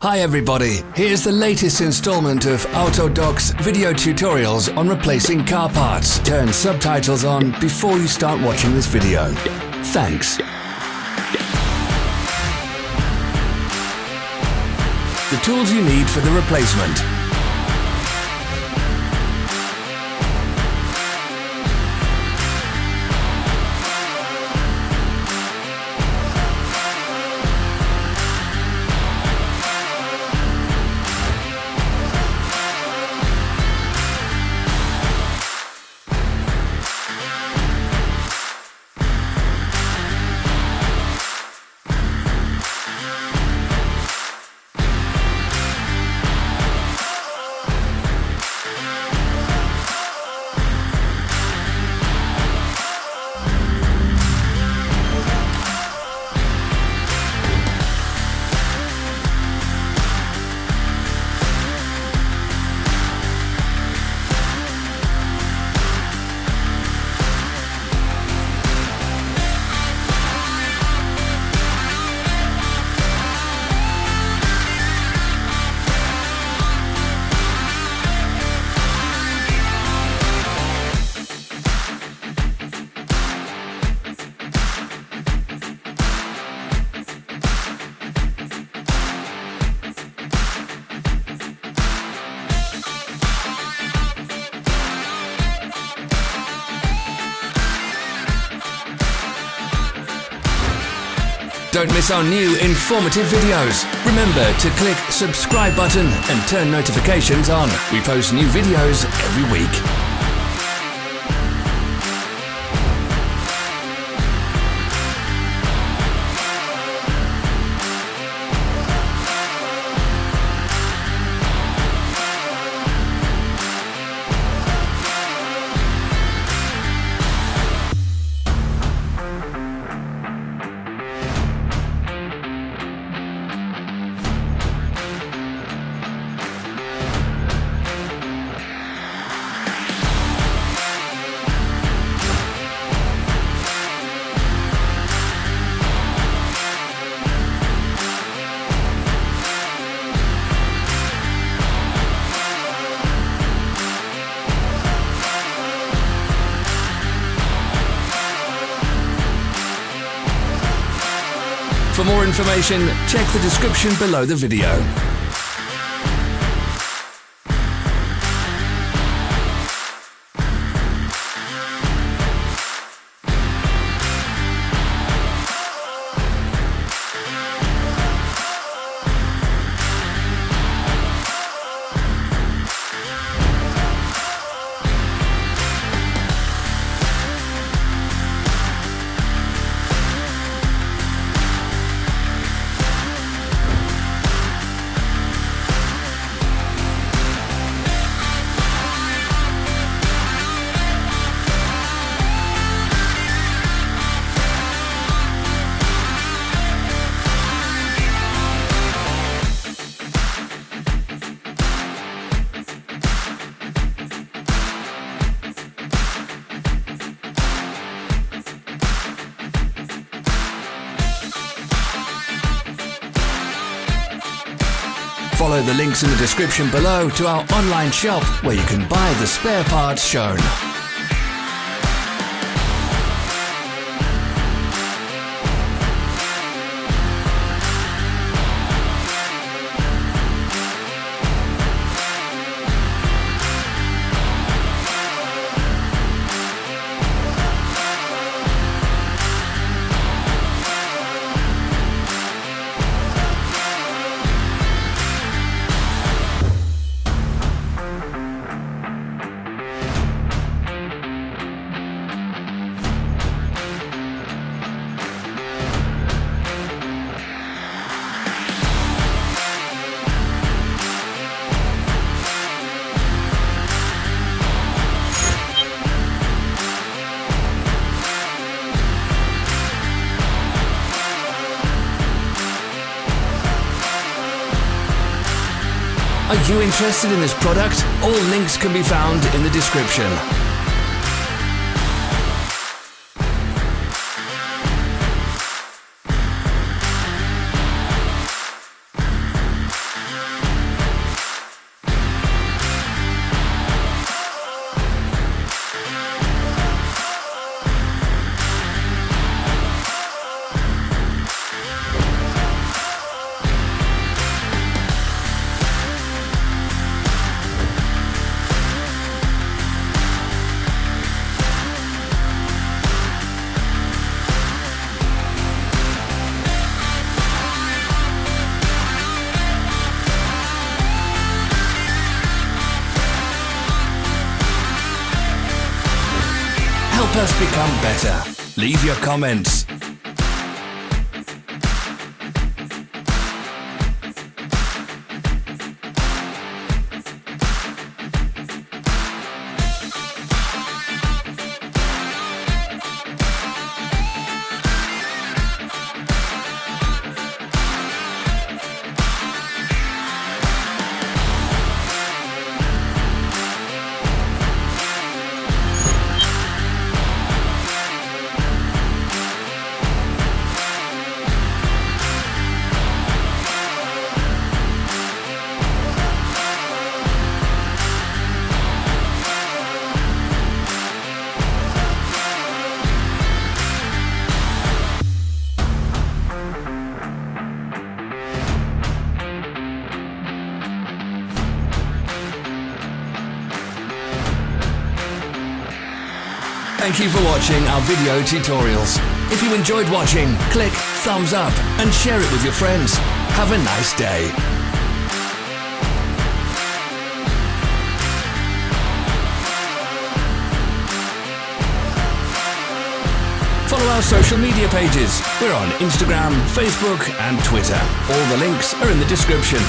Hi everybody, here's the latest installment of Autodoc's video tutorials on replacing car parts. Turn subtitles on before you start watching this video. Thanks. The tools you need for the replacement. Don't miss our new informative videos. Remember to click subscribe button and turn notifications on. We post new videos every week. For more information, check the description below the video. Follow the links in the description below to our online shop where you can buy the spare parts shown. Are you interested in this product? All links can be found in the description. become better? Leave your comments. Thank you for watching our video tutorials. If you enjoyed watching, click thumbs up and share it with your friends. Have a nice day. Follow our social media pages. We're on Instagram, Facebook and Twitter. All the links are in the description.